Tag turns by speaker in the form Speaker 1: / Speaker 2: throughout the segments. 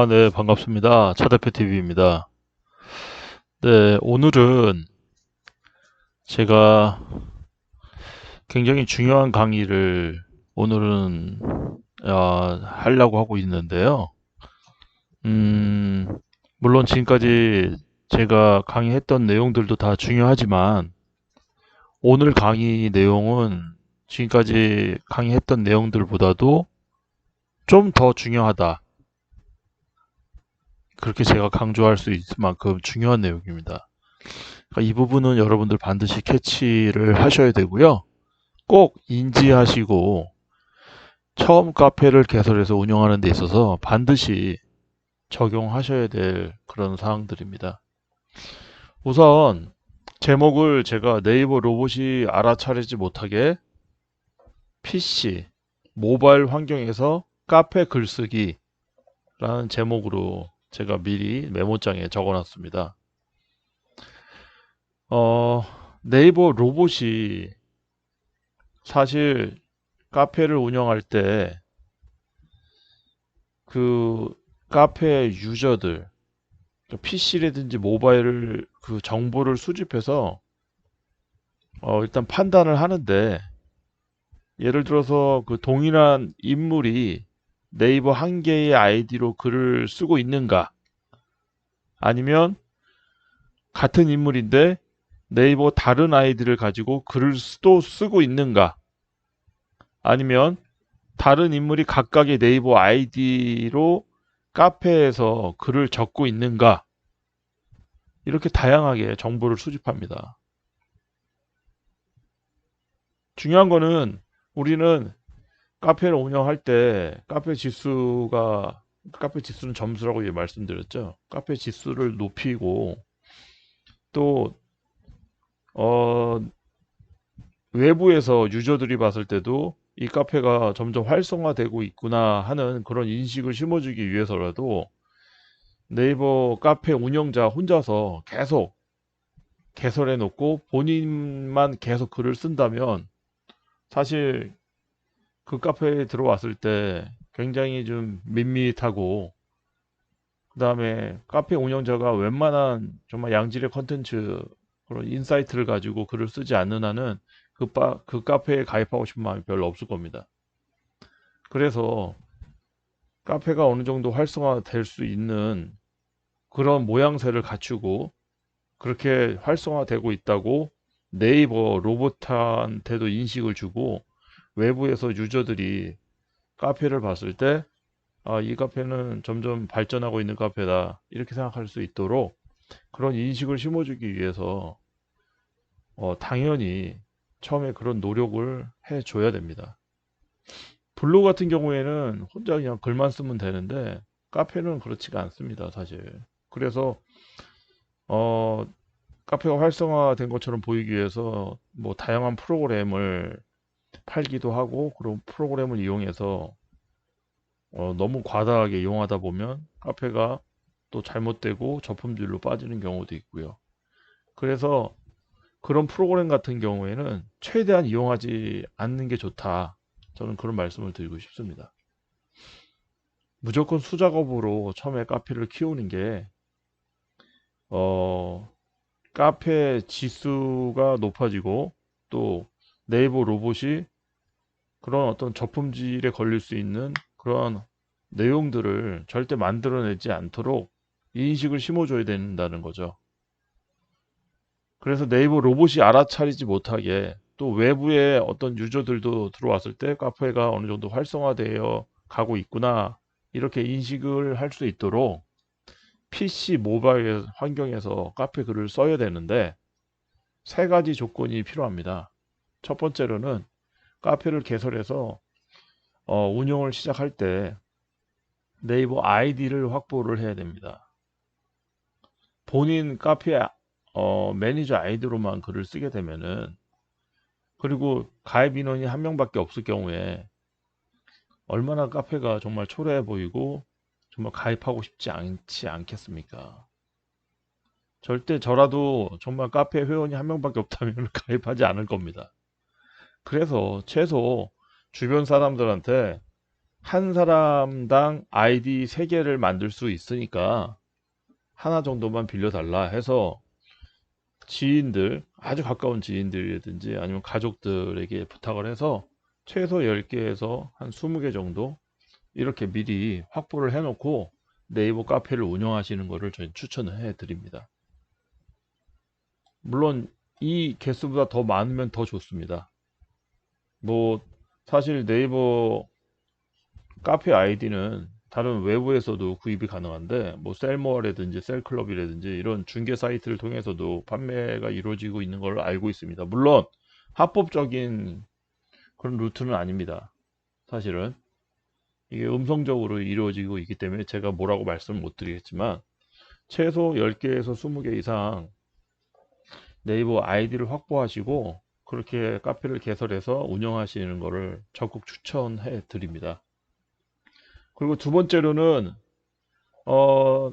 Speaker 1: 네, 반갑습니다. 차 대표 TV입니다. 네, 오늘은 제가 굉장히 중요한 강의를 오늘은 하려고 하고 있는데요. 음, 물론 지금까지 제가 강의했던 내용들도 다 중요하지만 오늘 강의 내용은 지금까지 강의했던 내용들보다도 좀 더 중요하다. 그렇게 제가 강조할 수 있을 만큼 중요한 내용입니다. 그러니까 이 부분은 여러분들 반드시 캐치를 하셔야 되고요. 꼭 인지하시고 처음 카페를 개설해서 운영하는 데 있어서 반드시 적용하셔야 될 그런 사항들입니다. 우선 제목을 제가 네이버 로봇이 알아차리지 못하게 PC, 모바일 환경에서 카페 글쓰기라는 제목으로 제가 미리 메모장에 적어놨습니다. 어, 네이버 로봇이 사실 카페를 운영할 때 그 카페 유저들, PC라든지 모바일을 그 정보를 수집해서 일단 판단을 하는데, 예를 들어서 그 동일한 인물이 네이버 한 개의 아이디로 글을 쓰고 있는가, 아니면 같은 인물인데 네이버 다른 아이디를 가지고 글을 또 쓰고 있는가, 아니면 다른 인물이 각각의 네이버 아이디로 카페에서 글을 적고 있는가, 이렇게 다양하게 정보를 수집합니다. 중요한 거는 우리는 카페를 운영할 때 카페 지수는 점수라고 말씀드렸죠. 카페 지수를 높이고 또 어, 외부에서 유저들이 봤을 때도 이 카페가 점점 활성화되고 있구나 하는 그런 인식을 심어주기 위해서라도 네이버 카페 운영자 혼자서 계속 개설해 놓고 본인만 계속 글을 쓴다면 사실 그 카페에 들어왔을 때 굉장히 좀 밋밋하고, 그다음에 카페 운영자가 웬만한 정말 양질의 컨텐츠, 그런 인사이트를 가지고 글을 쓰지 않는 한은 그 카페에 가입하고 싶은 마음이 별로 없을 겁니다. 그래서 카페가 어느 정도 활성화될 수 있는 그런 모양새를 갖추고 그렇게 활성화되고 있다고 네이버 로봇한테도 인식을 주고, 외부에서 유저들이 카페를 봤을 때 이 카페는 점점 발전하고 있는 카페다, 이렇게 생각할 수 있도록 그런 인식을 심어주기 위해서 당연히 처음에 그런 노력을 해줘야 됩니다. 블로그 같은 경우에는 혼자 그냥 글만 쓰면 되는데 카페는 그렇지가 않습니다, 사실. 그래서 어, 카페가 활성화된 것처럼 보이기 위해서 뭐 다양한 프로그램을 팔기도 하고, 그런 프로그램을 이용해서 너무 과다하게 이용하다 보면 카페가 또 잘못되고 저품질로 빠지는 경우도 있고요. 그래서 그런 프로그램 같은 경우에는 최대한 이용하지 않는 게 좋다. 저는 그런 말씀을 드리고 싶습니다. 무조건 수작업으로 처음에 카페를 키우는 게 어, 카페 지수가 높아지고 또 네이버 로봇이 그런 어떤 저품질에 걸릴 수 있는 그런 내용들을 절대 만들어내지 않도록 인식을 심어줘야 된다는 거죠. 그래서 네이버 로봇이 알아차리지 못하게, 또 외부의 어떤 유저들도 들어왔을 때 카페가 어느 정도 활성화되어 가고 있구나, 이렇게 인식을 할 수 있도록 PC 모바일 환경에서 카페 글을 써야 되는데, 세 가지 조건이 필요합니다. 첫 번째로는 카페를 개설해서 운영을 시작할 때 네이버 아이디를 확보를 해야 됩니다. 본인 카페 매니저 아이디로만 글을 쓰게 되면은, 그리고 가입 인원이 한 명밖에 없을 경우에 얼마나 카페가 정말 초라해 보이고 정말 가입하고 싶지 않지 않겠습니까? 절대 저라도 정말 카페 회원이 한 명밖에 없다면 가입하지 않을 겁니다. 그래서 최소 주변 사람들한테 한 사람당 아이디 3개를 만들 수 있으니까 하나 정도만 빌려달라 해서 지인들, 아주 가까운 지인들이라든지 아니면 가족들에게 부탁을 해서 최소 10개에서 한 20개 정도 이렇게 미리 확보를 해놓고 네이버 카페를 운영하시는 것을 저희 추천을 해드립니다. 물론 이 개수보다 더 많으면 더 좋습니다. 뭐 사실 네이버 카페 아이디는 다른 외부에서도 구입이 가능한데 뭐 셀모어라든지 셀클럽이라든지 이런 중개 사이트를 통해서도 판매가 이루어지고 있는 걸 알고 있습니다. 물론 합법적인 그런 루트는 아닙니다. 사실은 이게 음성적으로 이루어지고 있기 때문에 제가 뭐라고 말씀을 못 드리겠지만 최소 10개에서 20개 이상 네이버 아이디를 확보하시고 그렇게 카페를 개설해서 운영하시는 것을 적극 추천해 드립니다. 그리고 두 번째로는 어,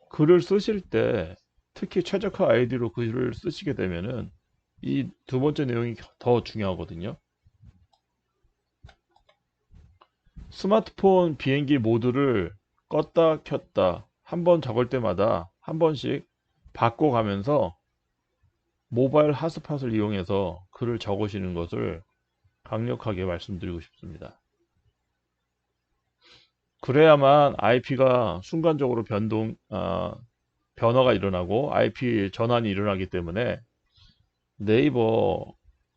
Speaker 1: 글을 쓰실 때 특히 최적화 아이디로 글을 쓰시게 되면은 이 두 번째 내용이 더 중요하거든요. 스마트폰 비행기 모드를 껐다 켰다 한 번 적을 때마다 한 번씩 바꿔가면서 모바일 핫스팟을 이용해서 글을 적으시는 것을 강력하게 말씀드리고 싶습니다. 그래야만 IP가 순간적으로 변화가 일어나고 IP 전환이 일어나기 때문에 네이버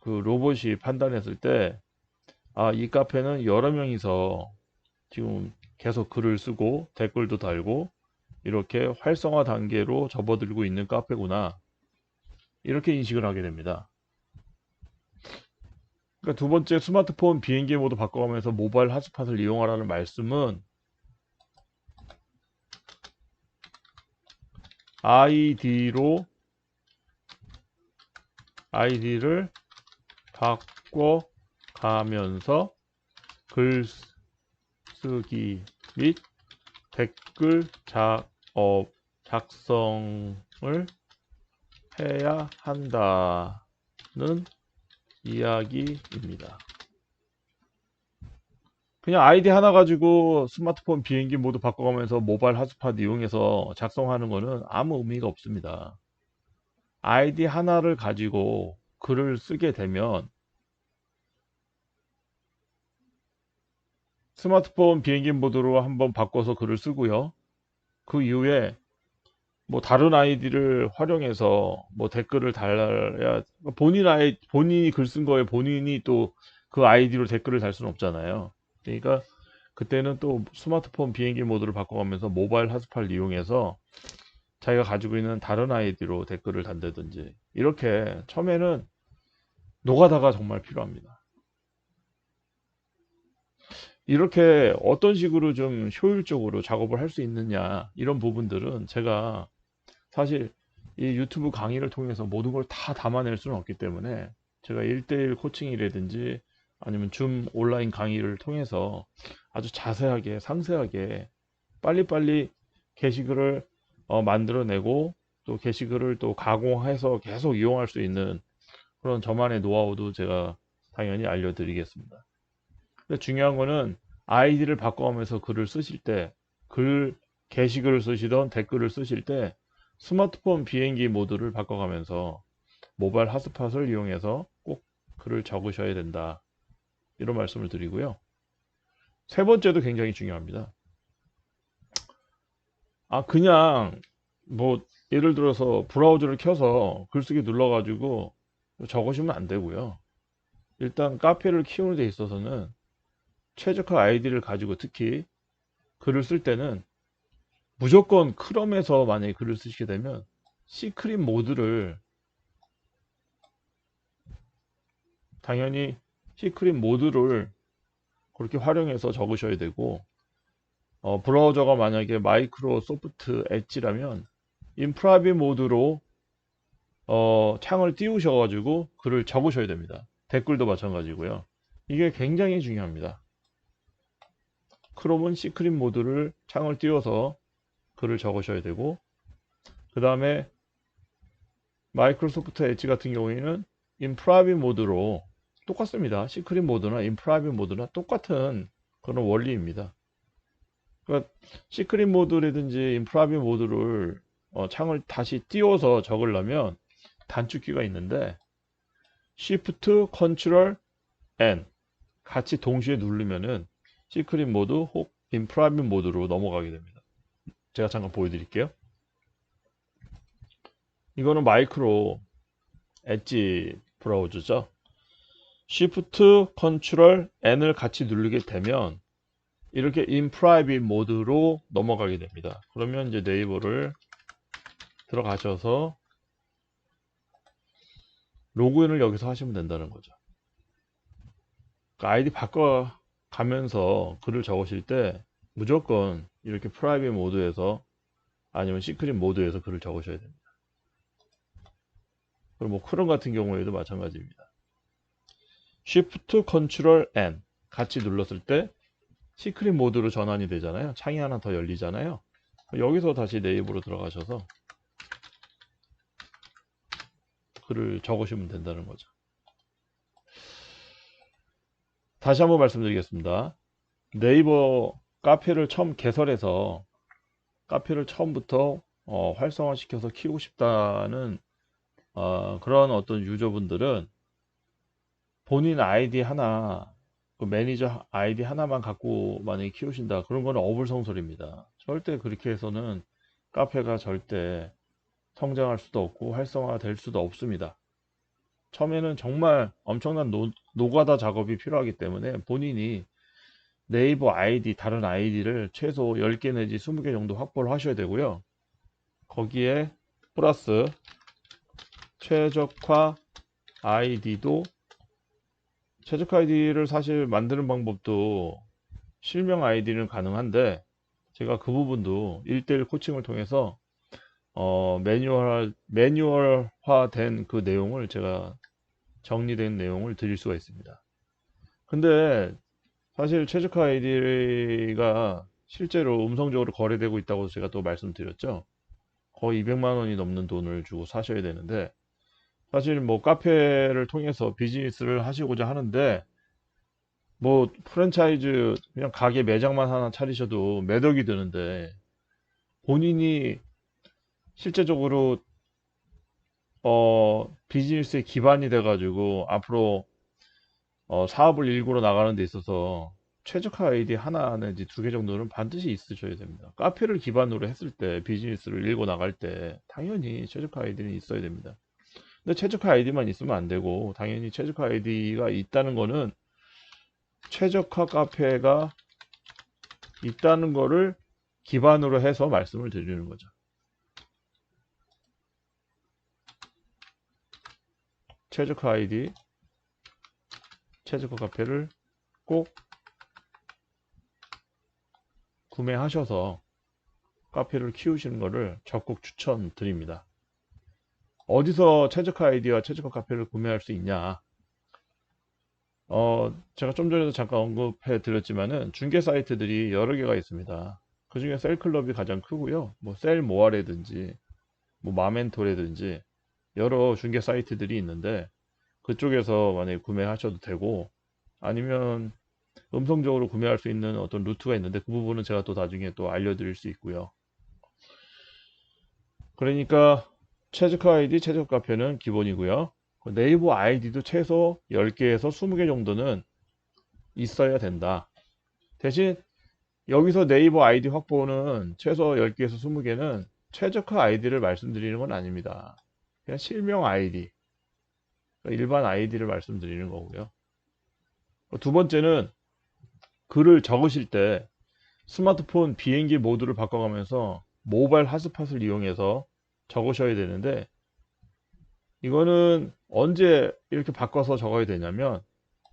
Speaker 1: 그 로봇이 판단했을 때, 아, 이 카페는 여러 명이서 지금 계속 글을 쓰고 댓글도 달고 이렇게 활성화 단계로 접어들고 있는 카페구나. 이렇게 인식을 하게 됩니다. 그러니까 두 번째 스마트폰 비행기 모드 바꿔가면서 모바일 핫스팟을 이용하라는 말씀은 아이디를 바꿔가면서 글쓰기 및 댓글 작성을 해야 한다는 이야기입니다. 그냥 아이디 하나 가지고 스마트폰 비행기 모드 바꿔가면서 모바일 핫스팟 이용해서 작성하는 거는 아무 의미가 없습니다. 아이디 하나를 가지고 글을 쓰게 되면 스마트폰 비행기 모드로 한번 바꿔서 글을 쓰고요. 그 이후에 뭐 다른 아이디를 활용해서 뭐 댓글을 달아야 본인이 글 쓴 거에 본인이 또 그 아이디로 댓글을 달 수는 없잖아요. 그러니까 그때는 또 스마트폰 비행기 모드를 바꿔가면서 모바일 핫스팟을 이용해서 자기가 가지고 있는 다른 아이디로 댓글을 단다든지 이렇게 처음에는 노가다가 정말 필요합니다. 이렇게 어떤 식으로 좀 효율적으로 작업을 할 수 있느냐 이런 부분들은 제가 사실 이 유튜브 강의를 통해서 모든 걸 다 담아낼 수는 없기 때문에 제가 1대1 코칭이라든지 아니면 줌 온라인 강의를 통해서 아주 자세하게 상세하게 빨리빨리 게시글을 만들어내고 또 게시글을 또 가공해서 계속 이용할 수 있는 그런 저만의 노하우도 제가 당연히 알려드리겠습니다. 근데 중요한 거는 아이디를 바꿔가면서 글을 쓰실 때, 게시글을 쓰시던 댓글을 쓰실 때 스마트폰 비행기 모드를 바꿔가면서 모바일 핫스팟을 이용해서 꼭 글을 적으셔야 된다. 이런 말씀을 드리고요. 세 번째도 굉장히 중요합니다. 그냥 뭐 예를 들어서 브라우저를 켜서 글쓰기 눌러가지고 적으시면 안 되고요. 일단 카페를 키우는 데 있어서는 최적화 아이디를 가지고 특히 글을 쓸 때는 무조건 크롬에서 만약에 글을 쓰시게 되면 시크릿 모드를 당연히 시크릿 모드를 그렇게 활용해서 적으셔야 되고 브라우저가 만약에 마이크로소프트 엣지라면 인프라이빗 모드로 창을 띄우셔 가지고 글을 적으셔야 됩니다. 댓글도 마찬가지고요. 이게 굉장히 중요합니다. 크롬은 시크릿 모드를 창을 띄워서 글을 적으셔야 되고 그 다음에 마이크로소프트 엣지 같은 경우에는 인프라이빗 모드로 똑같습니다. 시크릿 모드나 인프라이빗 모드나 똑같은 그런 원리입니다. 그러니까 시크릿 모드라든지 인프라비 모드를 창을 다시 띄워서 적으려면 단축키가 있는데 Shift, Ctrl, N 같이 동시에 누르면은 시크릿 모드 혹 인프라비 모드로 넘어가게 됩니다. 제가 잠깐 보여드릴게요. 이거는 마이크로 엣지 브라우저죠. Shift, Ctrl, N을 같이 누르게 되면 이렇게 in private 모드로 넘어가게 됩니다. 그러면 이제 네이버를 들어가셔서 로그인을 여기서 하시면 된다는 거죠. 그러니까 아이디 바꿔가면서 글을 적으실 때 무조건 이렇게 프라이빗 모드에서 아니면 시크릿 모드에서 글을 적으셔야 됩니다. 그리고 뭐 크롬 같은 경우에도 마찬가지입니다. Shift, Ctrl, N 같이 눌렀을 때 시크릿 모드로 전환이 되잖아요. 창이 하나 더 열리잖아요. 여기서 다시 네이버로 들어가셔서 글을 적으시면 된다는 거죠. 다시 한번 말씀드리겠습니다. 네이버 카페를 처음 개설해서 카페를 처음부터 활성화시켜서 키우고 싶다는 그런 어떤 유저분들은 본인 아이디 하나, 그 매니저 아이디 하나만 갖고 만약에 키우신다. 그런 거는 어불성설입니다. 절대 그렇게 해서는 카페가 절대 성장할 수도 없고 활성화될 수도 없습니다. 처음에는 정말 엄청난 노가다 작업이 필요하기 때문에 본인이 네이버 아이디, 다른 아이디를 최소 10개 내지 20개 정도 확보를 하셔야 되고요. 거기에 플러스 최적화 아이디도 최적화 아이디를 사실 만드는 방법도 실명 아이디는 가능한데 제가 그 부분도 1대1 코칭을 통해서 매뉴얼화된 그 내용을 제가 정리된 내용을 드릴 수가 있습니다. 근데 사실 최적화 아이디가 실제로 음성적으로 거래되고 있다고 제가 또 말씀드렸죠. 거의 200만 원이 넘는 돈을 주고 사셔야 되는데 사실 뭐 카페를 통해서 비즈니스를 하시고자 하는데 뭐 프랜차이즈 그냥 가게 매장만 하나 차리셔도 몇 억이 드는데 본인이 실제적으로 비즈니스의 기반이 돼 가지고 앞으로 사업을 일구러 나가는 데 있어서 최적화 아이디 하나 내지 2개 정도는 반드시 있으셔야 됩니다. 카페를 기반으로 했을 때 비즈니스를 일고 나갈 때 당연히 최적화 아이디는 있어야 됩니다. 근데 최적화 아이디만 있으면 안 되고 당연히 최적화 아이디가 있다는 거는 최적화 카페가 있다는 거를 기반으로 해서 말씀을 드리는 거죠. 최적화 아이디, 최적화 카페를 꼭 구매하셔서 카페를 키우시는 것을 적극 추천드립니다. 어디서 최적화 아이디와 최적화 카페를 구매할 수 있냐? 제가 좀 전에도 잠깐 언급해 드렸지만은 중개 사이트들이 여러 개가 있습니다. 그 중에 셀클럽이 가장 크고요. 뭐 셀모아라든지 뭐 마멘토라든지 여러 중개 사이트들이 있는데 그쪽에서 만약에 구매하셔도 되고 아니면 음성적으로 구매할 수 있는 어떤 루트가 있는데 그 부분은 제가 또 나중에 또 알려드릴 수 있고요. 그러니까 최적화 아이디, 최적화 카페는 기본이고요. 네이버 아이디도 최소 10개에서 20개 정도는 있어야 된다. 대신 여기서 네이버 아이디 확보는 최소 10개에서 20개는 최적화 아이디를 말씀드리는 건 아닙니다. 그냥 실명 아이디, 일반 아이디를 말씀드리는 거고요. 두 번째는 글을 적으실 때 스마트폰 비행기 모드를 바꿔가면서 모바일 핫스팟을 이용해서 적으셔야 되는데 이거는 언제 이렇게 바꿔서 적어야 되냐면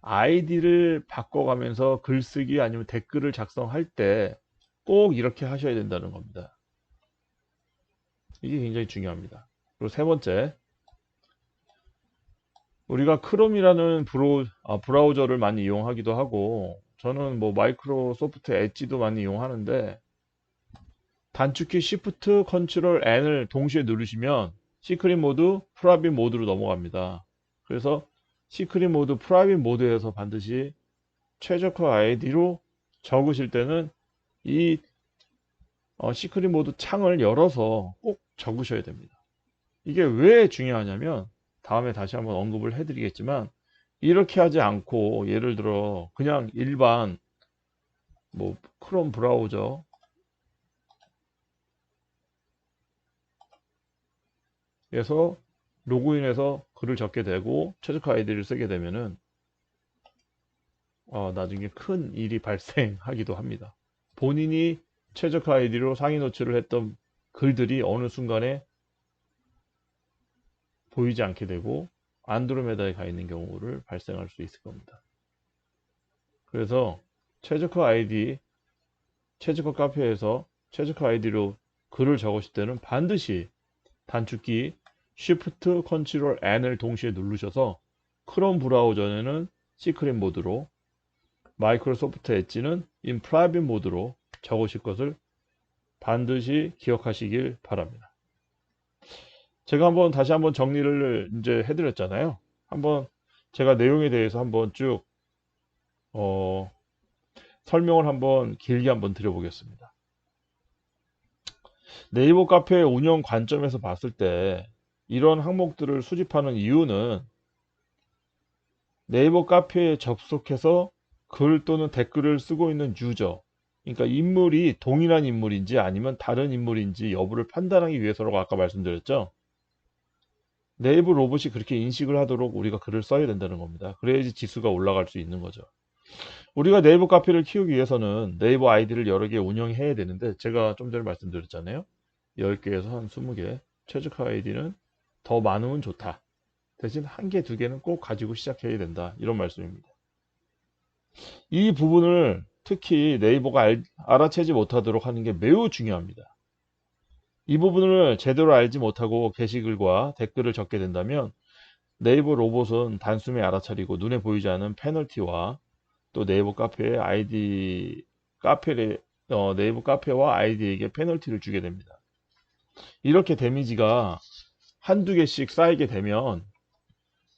Speaker 1: 아이디를 바꿔가면서 글쓰기 아니면 댓글을 작성할 때 꼭 이렇게 하셔야 된다는 겁니다. 이게 굉장히 중요합니다. 그리고 세 번째, 우리가 크롬이라는 브라우저를 많이 이용하기도 하고 저는 뭐 마이크로소프트 엣지도 많이 이용하는데 단축키 Shift, Ctrl, N을 동시에 누르시면 시크릿 모드, 프라이빗 모드로 넘어갑니다. 그래서 시크릿 모드, 프라이빗 모드에서 반드시 최적화 아이디로 적으실 때는 이 시크릿 모드 창을 열어서 꼭 적으셔야 됩니다. 이게 왜 중요하냐면 다음에 다시 한번 언급을 해드리겠지만 이렇게 하지 않고 예를 들어 그냥 일반 뭐 크롬 브라우저에서 로그인해서 글을 적게 되고 최적화 아이디를 쓰게 되면은 나중에 큰 일이 발생하기도 합니다. 본인이 최적화 아이디로 상위 노출을 했던 글들이 어느 순간에 보이지 않게 되고 안드로메다에 가 있는 경우를 발생할 수 있을 겁니다. 그래서 최적화 아이디, 최적화 카페에서 최적화 아이디로 글을 적으실 때는 반드시 단축키 Shift, Ctrl, N을 동시에 누르셔서 크롬 브라우저는 시크릿 모드로 마이크로소프트 엣지는 in private 모드로 적으실 것을 반드시 기억하시길 바랍니다. 제가 다시 한번 정리를 이제 해드렸잖아요. 한번 제가 내용에 대해서 한번 쭉 설명을 한번 길게 한번 드려보겠습니다. 네이버 카페 운영 관점에서 봤을 때 이런 항목들을 수집하는 이유는 네이버 카페에 접속해서 글 또는 댓글을 쓰고 있는 유저, 그러니까 인물이 동일한 인물인지 아니면 다른 인물인지 여부를 판단하기 위해서라고 아까 말씀드렸죠. 네이버 로봇이 그렇게 인식을 하도록 우리가 글을 써야 된다는 겁니다. 그래야지 지수가 올라갈 수 있는 거죠. 우리가 네이버 카페를 키우기 위해서는 네이버 아이디를 여러 개 운영해야 되는데 제가 좀 전에 말씀드렸잖아요. 10개에서 한 20개 최적화 아이디는 더 많으면 좋다. 대신 1개, 2개는 꼭 가지고 시작해야 된다. 이런 말씀입니다. 이 부분을 특히 네이버가 알아채지 못하도록 하는 게 매우 중요합니다. 이 부분을 제대로 알지 못하고 게시글과 댓글을 적게 된다면 네이버 로봇은 단숨에 알아차리고 눈에 보이지 않는 페널티와 또 네이버 카페의 네이버 카페와 아이디에게 페널티를 주게 됩니다. 이렇게 데미지가 한두 개씩 쌓이게 되면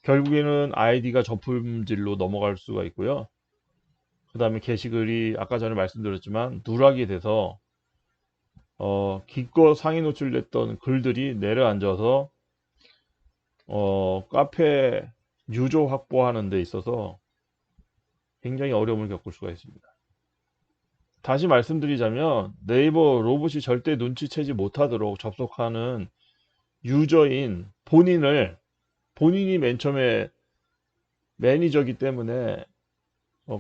Speaker 1: 결국에는 아이디가 저품질로 넘어갈 수가 있고요. 그 다음에 게시글이 아까 전에 말씀드렸지만 누락이 돼서 기껏 상위 노출됐던 글들이 내려앉아서 카페 유저 확보하는 데 있어서 굉장히 어려움을 겪을 수가 있습니다. 다시 말씀드리자면 네이버 로봇이 절대 눈치채지 못하도록 접속하는 유저인 본인이 맨 처음에 매니저이기 때문에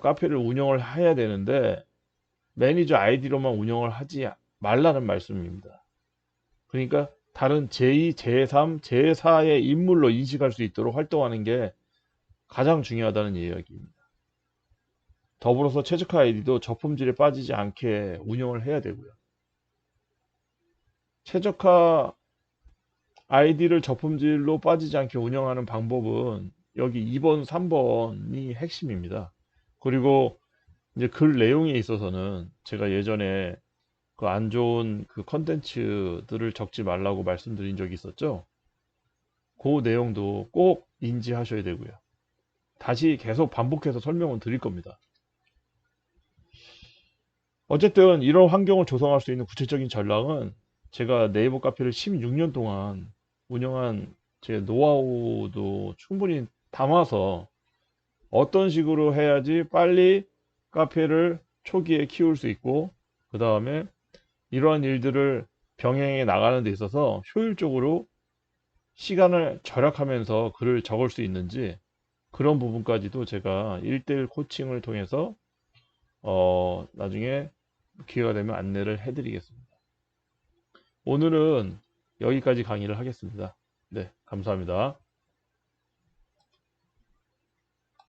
Speaker 1: 카페를 운영을 해야 되는데 매니저 아이디로만 운영을 하지 말라는 말씀입니다. 그러니까 다른 제2, 제3, 제4의 인물로 인식할 수 있도록 활동하는 게 가장 중요하다는 이야기입니다. 더불어서 최적화 아이디도 저품질에 빠지지 않게 운영을 해야 되고요. 최적화 아이디를 저품질로 빠지지 않게 운영하는 방법은 여기 2번, 3번이 핵심입니다. 그리고 이제 글 내용에 있어서는 제가 예전에 그 안 좋은 그 컨텐츠들을 적지 말라고 말씀드린 적이 있었죠. 그 내용도 꼭 인지하셔야 되고요. 다시 계속 반복해서 설명을 드릴 겁니다. 어쨌든 이런 환경을 조성할 수 있는 구체적인 전략은 제가 네이버 카페를 16년 동안 운영한 제 노하우도 충분히 담아서 어떤 식으로 해야지 빨리 카페를 초기에 키울 수 있고 그 다음에 이러한 일들을 병행해 나가는 데 있어서 효율적으로 시간을 절약하면서 글을 적을 수 있는지 그런 부분까지도 제가 1대1 코칭을 통해서 나중에 기회가 되면 안내를 해드리겠습니다. 오늘은 여기까지 강의를 하겠습니다. 네, 감사합니다.